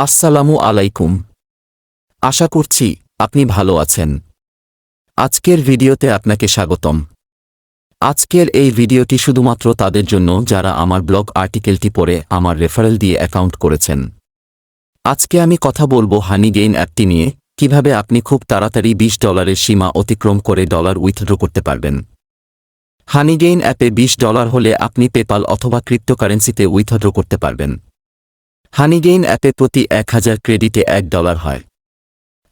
আসসালামু আলাইকুম। আশা করছি আপনি ভালো আছেন। আজকের ভিডিওতে আপনাকে স্বাগতম। আজকের এই ভিডিওটি শুধুমাত্র তাদের জন্য যারা আমার ব্লগ আর্টিকেলটি পড়ে আমার রেফারেল দিয়ে অ্যাকাউন্ট করেছেন। আজকে আমি কথা বলবো হানিগেইন অ্যাপটি নিয়ে, কিভাবে আপনি খুব তাড়াতাড়ি $20 সীমা অতিক্রম করে ডলার উইথড্র করতে পারবেন। হানিগেইন অ্যাপে $20 হলে আপনি পেপাল অথবা ক্রিপ্টোকারেন্সিতে উইথড্র করতে পারবেন। হানিগেইন অ্যাপে প্রতি 1000 ক্রেডিটে $1 হয়।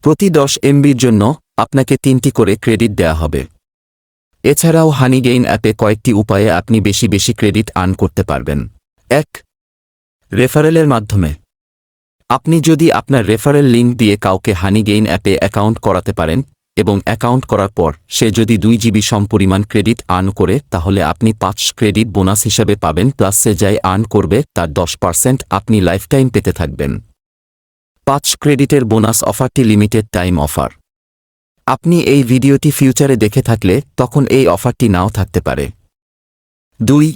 প্রতি 10 MBর জন্য আপনাকে 3টি করে ক্রেডিট দেয়া হবে। এছাড়াও হানিগেইন অ্যাপে কয়েকটি উপায়ে আপনি বেশি বেশি ক্রেডিট আর্ন করতে পারবেন। 1. রেফারেলের মাধ্যমে। আপনি যদি আপনার রেফারেল লিঙ্ক দিয়ে কাউকে হানিগেইন অ্যাপে অ্যাকাউন্ট করাতে পারেন এবং অ্যাকাউন্ট করার পর সে যদি 2 GB সমপরিমাণ ক্রেডিট আর্ন করে, তাহলে আপনি 5 ক্রেডিট বোনাস হিসাবে পাবেন, প্লাস সে যাই আর্ন করবে তার 10% আপনি লাইফটাইম পেতে থাকবেন। 5 ক্রেডিটের বোনাস অফারটি লিমিটেড টাইম অফার। আপনি এই ভিডিওটি ফিউচারে দেখে থাকলে তখন এই অফারটি নাও থাকতে পারে। 2.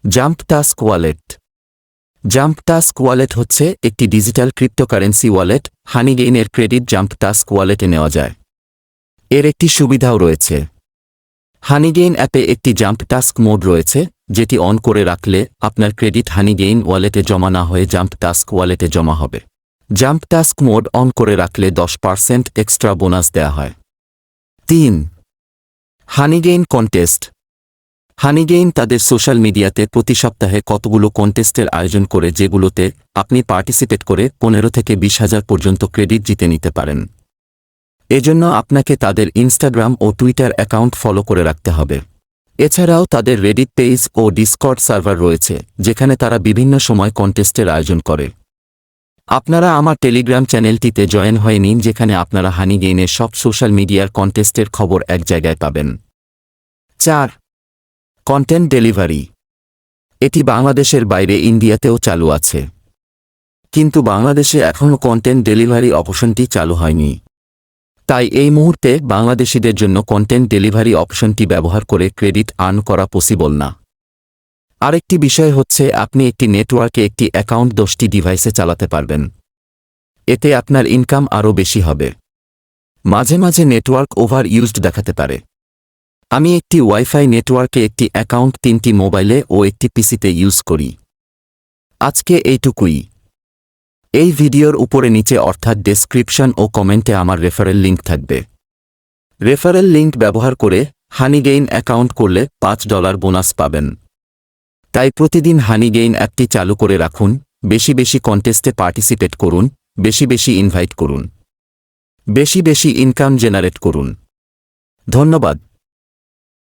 Jump task wallet. Jump task wallet হচ্ছে একটি ডিজিটাল ক্রিপ্টোকারেন্সি ওয়ালেট। হানিগেইনের ক্রেডিট জাম্প টাস্ক ওয়ালেটে নেওয়া যায়। এর একটি সুবিধাও রয়েছে। হানিগেইন অ্যাপে একটি জাম্প টাস্ক মোড রয়েছে, যেটি অন করে রাখলে আপনার ক্রেডিট হানিগেইন ওয়ালেটে জমা না হয়ে জাম্প টাস্ক ওয়ালেটে জমা হবে। জাম্প টাস্ক মোড অন করে রাখলে 10% এক্সট্রা বোনাস দেয়া হয়। 3. হানিগেইন কন্টেস্ট। হানিগেইন তাদের সোশ্যাল মিডিয়াতে প্রতি সপ্তাহে কতগুলো কন্টেস্টের আয়োজন করে, যেগুলোতে আপনি পার্টিসিপেট করে 15 থেকে 20,000 পর্যন্ত ক্রেডিট জিতে নিতে পারেন। এজন্য আপনাকে তাদের ইনস্টাগ্রাম ও টুইটার অ্যাকাউন্ট ফলো করে রাখতে হবে। এছাড়াও তাদের রেডিট পেজ ও ডিসকর্ড সার্ভার রয়েছে, যেখানে তারা বিভিন্ন সময় কন্টেস্টের আয়োজন করে। আপনারা আমার টেলিগ্রাম চ্যানেলটিতে জয়েন হয়ে নিন, যেখানে আপনারা হানিগেইনের সব সোশ্যাল মিডিয়ার কন্টেস্টের খবর এক জায়গায় পাবেন। 4. Content delivery. এটি বাংলাদেশের বাইরে ইন্ডিয়াতেও চালু আছে, কিন্তু বাংলাদেশে এখনও কন্টেন্ট ডেলিভারি অপশনটি চালু হয়নি। তাই এই মুহূর্তে বাংলাদেশিদের জন্য কন্টেন্ট ডেলিভারি অপশনটি ব্যবহার করে ক্রেডিট আর্ন করা পসিবল না। আরেকটি বিষয় হচ্ছে, আপনি একটি নেটওয়ার্কে একটি অ্যাকাউন্ট 10টি ডিভাইসে চালাতে পারবেন। এতে আপনার ইনকাম আরও বেশি হবে। মাঝে মাঝে নেটওয়ার্ক ওভার ইউজড দেখাতে পারে। আমি একটি ওয়াইফাই নেটওয়ার্কে একটি অ্যাকাউন্ট 3টি মোবাইলে ও একটি পিসিতে ইউজ করি। আজকে এইটুকুই। এই ভিডিওর উপরে নিচে অর্থাৎ ডেসক্রিপশন ও কমেন্টে আমার রেফারেল লিঙ্ক থাকবে। রেফারেল লিঙ্ক ব্যবহার করে হানিগেইন অ্যাকাউন্ট করলে $5 বোনাস পাবেন। তাই প্রতিদিন হানিগেইন অ্যাপটি চালু করে রাখুন, বেশি বেশি কন্টেস্টে পার্টিসিপেট করুন, বেশি বেশি ইনভাইট করুন, বেশি বেশি ইনকাম জেনারেট করুন। ধন্যবাদ।